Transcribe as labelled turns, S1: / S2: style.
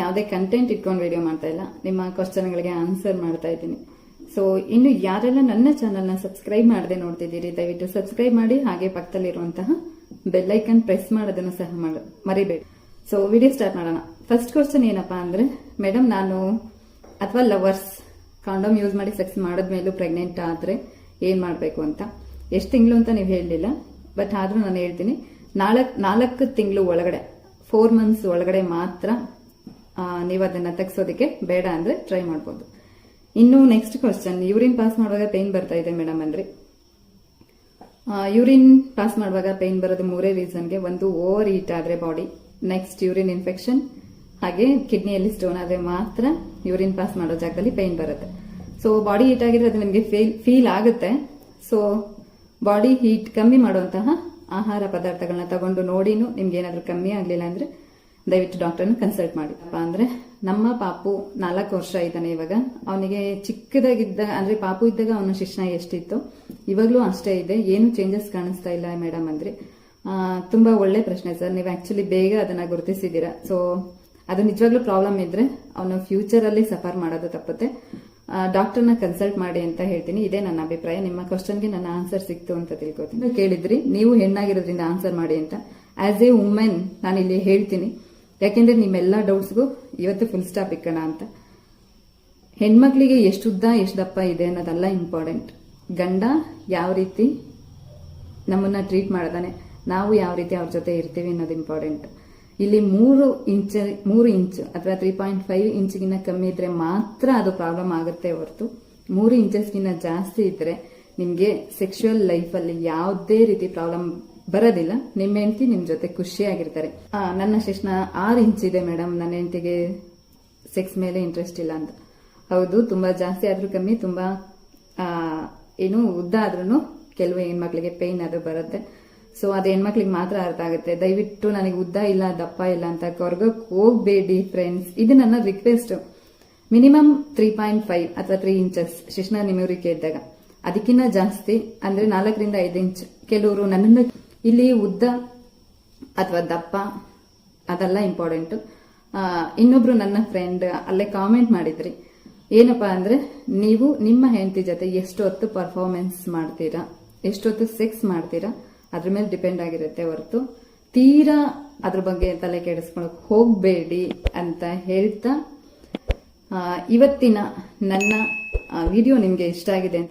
S1: ಯಾವುದೇ ಕಂಟೆಂಟ್ ಇಟ್ಕೊಂಡು ವಿಡಿಯೋ ಮಾಡ್ತಾ ಇಲ್ಲ, ನಿಮ್ಮ ಕ್ವಶನ್ಗಳಿಗೆ ಆನ್ಸರ್ ಮಾಡ್ತಾ ಇದ್ದೀನಿ. ಸೊ ಇನ್ನು ಯಾರೆಲ್ಲ ನನ್ನ ಚಾನಲ್ನ ಸಬ್ಸ್ಕ್ರೈಬ್ ಮಾಡದೆ ನೋಡ್ತಿದ್ದೀರಿ, ದಯವಿಟ್ಟು ಸಬ್ಸ್ಕ್ರೈಬ್ ಮಾಡಿ, ಹಾಗೆ ಪಕ್ಕದಲ್ಲಿರುವಂತಹ ಬೆಲ್ ಐಕನ್ ಪ್ರೆಸ್ ಮಾಡೋದನ್ನು ಸಹ ಮರಿಬೇಡಿ. ಸೊ ವಿಡಿಯೋ ಸ್ಟಾರ್ಟ್ ಮಾಡೋಣ. ಫಸ್ಟ್ ಕ್ವಶನ್ ಏನಪ್ಪಾ ಅಂದ್ರೆ, ಮೇಡಮ್ ನಾನು ಅಥವಾ ಲವರ್ಸ್ ಕಾಂಡೋಮ್ ಯೂಸ್ ಮಾಡಿ ಸೆಕ್ಸ್ ಮಾಡಿದ್ಮೇಲೂ ಪ್ರೆಗ್ನೆಂಟ್ ಆದ್ರೆ ಏನ್ ಮಾಡ್ಬೇಕು ಅಂತ. ಎಷ್ಟು ತಿಂಗಳು ಅಂತ ನೀವು ಹೇಳಲಿಲ್ಲ, ಬಟ್ ಆದ್ರೂ ನಾನು ಹೇಳ್ತೀನಿ, 4 ತಿಂಗಳು ಒಳಗಡೆ 4 ಮಂತ್ಸ್ ಒಳಗಡೆ ಮಾತ್ರ ನೀವು ಅದನ್ನ ತೆಗ್ಸೋದಕ್ಕೆ, ಬೇಡ ಅಂದ್ರೆ ಟ್ರೈ ಮಾಡ್ಬೋದು. ಇನ್ನು ನೆಕ್ಸ್ಟ್ ಕ್ವಶನ್, ಯೂರಿನ್ ಪಾಸ್ ಮಾಡುವಾಗ ಪೇನ್ ಬರ್ತಾ ಇದೆ ಮೇಡಮ್ ಅಂದ್ರೆ. ಯೂರಿನ್ ಪಾಸ್ ಮಾಡುವಾಗ ಪೇನ್ ಬರೋದು 3 ರೀಸನ್ಗೆ. ಒಂದು, ಓವರ್ ಹೀಟ್ ಆದ್ರೆ ಬಾಡಿ, ನೆಕ್ಸ್ಟ್ ಯೂರಿನ್ ಇನ್ಫೆಕ್ಷನ್, ಹಾಗೆ ಕಿಡ್ನಿಯಲ್ಲಿ ಸ್ಟೋನ್ ಆದ್ರೆ ಮಾತ್ರ ಯೂರಿನ್ ಪಾಸ್ ಮಾಡೋ ಜಾಗದಲ್ಲಿ ಪೇನ್ ಬರುತ್ತೆ. ಸೊ ಬಾಡಿ ಹೀಟ್ ಆಗಿದ್ರೆ ಅದು ನಿಮಗೆ ಫೀಲ್ ಆಗುತ್ತೆ. ಸೊ ಬಾಡಿ ಹೀಟ್ ಕಮ್ಮಿ ಮಾಡುವಂತಹ ಆಹಾರ ಪದಾರ್ಥಗಳನ್ನ ತಗೊಂಡು ನೋಡಿನೂ ನಿಮ್ಗೆ ಏನಾದ್ರೂ ಕಮ್ಮಿ ಆಗ್ಲಿಲ್ಲ ಅಂದ್ರೆ ದಯವಿಟ್ಟು ಡಾಕ್ಟರ್ನ ಕನ್ಸಲ್ಟ್ ಮಾಡಿ. ಅಂದ್ರೆ ನಮ್ಮ ಪಾಪು 4 ವರ್ಷ ಇದ್ದಾನೆ ಇವಾಗ. ಅವನಿಗೆ ಚಿಕ್ಕದಾಗಿದ್ದ ಅಂದ್ರೆ ಪಾಪು ಇದ್ದಾಗ ಅವನ ಶಿಕ್ಷಣ ಎಷ್ಟಿತ್ತು, ಇವಾಗ್ಲೂ ಅಷ್ಟೇ ಇದೆ, ಏನು ಚೇಂಜಸ್ ಕಾಣಿಸ್ತಾ ಇಲ್ಲ ಮೇಡಮ್ ಅಂದ್ರೆ. ತುಂಬಾ ಒಳ್ಳೆ ಪ್ರಶ್ನೆ ಸರ್, ನೀವು ಆಕ್ಚುಲಿ ಬೇಗ ಅದನ್ನ ಗುರುತಿಸಿದೀರಾ. ಸೊ ಅದು ನಿಜವಾಗ್ಲೂ ಪ್ರಾಬ್ಲಮ್ ಇದ್ರೆ ಅವನು ಫ್ಯೂಚರ್ ಅಲ್ಲಿ ಸಫರ್ ಮಾಡೋದು ತಪ್ಪುತ್ತೆ. ಡಾಕ್ಟರ್ನ ಕನ್ಸಲ್ಟ್ ಮಾಡಿ ಅಂತ ಹೇಳ್ತೀನಿ. ಇದೇ ನನ್ನ ಅಭಿಪ್ರಾಯ. ನಿಮ್ಮ ಕ್ವಶನ್ಗೆ ನನ್ನ ಆನ್ಸರ್ ಸಿಕ್ತು ಅಂತ ತಿಳ್ಕೊತೀನಿ. ಕೇಳಿದ್ರಿ ನೀವು ಹೆಣ್ಣಾಗಿರೋದ್ರಿಂದ ಆನ್ಸರ್ ಮಾಡಿ ಅಂತ. ಆಸ್ ಎ ವುಮೆನ್ ನಾನು ಇಲ್ಲಿ ಹೇಳ್ತೀನಿ, ಯಾಕೆಂದ್ರೆ ನಿಮ್ಮೆಲ್ಲಾ ಡೌಟ್ಸ್ಗೂ ಇವತ್ತು ಫುಲ್ ಸ್ಟಾಪ್ ಇಕ್ಕೋಣ ಅಂತ. ಹೆಣ್ಮಕ್ಳಿಗೆ ಎಷ್ಟು ಉದ್ದ ಎಷ್ಟು ದಪ್ಪ ಇದೆ ಅನ್ನೋದೆಲ್ಲ ಇಂಪಾರ್ಟೆಂಟ್. ಗಂಡ ಯಾವ ರೀತಿ ನಮ್ಮನ್ನ ಟ್ರೀಟ್ ಮಾಡ್ತಾನೆ, ನಾವು ಯಾವ ರೀತಿ ಅವ್ರ ಜೊತೆ ಇರ್ತೀವಿ ಅನ್ನೋದು ಇಂಪಾರ್ಟೆಂಟ್. ಇಲ್ಲಿ 3 ಇಂಚ್ ಅಥವಾ 3.5 ಇಂಚ್ಗಿನ್ನ ಕಮ್ಮಿ ಇದ್ರೆ ಮಾತ್ರ ಅದು ಪ್ರಾಬ್ಲಮ್ ಆಗುತ್ತೆ ಹೊರತು 3 ಇಂಚಸ್ಗಿನ್ನ ಜಾಸ್ತಿ ಇದ್ರೆ ನಿಮ್ಗೆ ಸೆಕ್ಷುವಲ್ ಲೈಫ್ ಅಲ್ಲಿ ಯಾವುದೇ ರೀತಿ ಪ್ರಾಬ್ಲಮ್ ಬರೋದಿಲ್ಲ. ನಿಮ್ಮ ಹೆಂಡತಿ ನಿಮ್ ಜೊತೆ ಖುಷಿಯಾಗಿರ್ತಾರೆ. ನನ್ನ ಶಿಕ್ಷಣ 6 ಇಂಚ್ ಇದೆ ಮೇಡಮ್, ನನ್ನ ಹೆಂಡತಿಗೆ ಸೆಕ್ಸ್ ಮೇಲೆ ಇಂಟ್ರೆಸ್ಟ್ ಇಲ್ಲ ಅಂತ. ಹೌದು, ತುಂಬಾ ಜಾಸ್ತಿ ಆದ್ರೂ ಕಮ್ಮಿ, ತುಂಬಾ ಏನು ಉದ್ದ ಆದ್ರೂ ಕೆಲವು ಹೆಣ್ಮಕ್ಳಿಗೆ ಪೇನ್ ಅದು ಬರುತ್ತೆ. ಸೊ ಅದು ಹೆಣ್ಮಕ್ಳಿಗೆ ಮಾತ್ರ ಅರ್ಥ ಆಗುತ್ತೆ. ದಯವಿಟ್ಟು ನನಗೆ ಉದ್ದ ಇಲ್ಲ ದಪ್ಪ ಇಲ್ಲ ಅಂತ ಕೊರ್ಗಕ್ಕೆ ಹೋಗ್ಬೇಡಿ ಫ್ರೆಂಡ್ಸ್. ಇದು ನನ್ನ ರಿಕ್ವೆಸ್ಟ್. ಮಿನಿಮಮ್ 3.5 ಅಥವಾ 3 ಇಂಚಸ್ ಶಿಶ್ನ ನಿಮೂರಿಕೆ ಇದ್ದಾಗ, ಅದಕ್ಕಿಂತ ಜಾಸ್ತಿ ಅಂದ್ರೆ 4 ರಿಂದ 5 ಇಂಚ್. ಕೆಲವರು ನನ್ನನ್ನು ಇಲ್ಲಿ ಉದ್ದ ಅಥವಾ ದಪ್ಪ ಅದೆಲ್ಲ ಇಂಪಾರ್ಟೆಂಟ್. ಇನ್ನೊಬ್ರು ನನ್ನ ಫ್ರೆಂಡ್ ಅಲ್ಲೇ ಕಾಮೆಂಟ್ ಮಾಡಿದ್ರಿ, ಏನಪ್ಪಾ ಅಂದ್ರೆ ನೀವು ನಿಮ್ಮ ಹೆಂಡತಿ ಜೊತೆ ಎಷ್ಟೊತ್ತು ಪರ್ಫಾರ್ಮೆನ್ಸ್ ಮಾಡ್ತೀರಾ, ಎಷ್ಟೊತ್ತು ಸೆಕ್ಸ್ ಮಾಡ್ತೀರಾ ಅದ್ರ ಮೇಲೆ ಡಿಪೆಂಡ್ ಆಗಿರುತ್ತೆ ಹೊರತು ತೀರಾ ಅದ್ರ ಬಗ್ಗೆ ತಲೆ ಕೆಡಿಸ್ಕೊಳಕ್ ಹೋಗ್ಬೇಡಿ ಅಂತ ಹೇಳ್ತಾ, ಇವತ್ತಿನ ನನ್ನ ವಿಡಿಯೋ ನಿಮ್ಗೆ ಇಷ್ಟ ಆಗಿದೆ ಅಂತ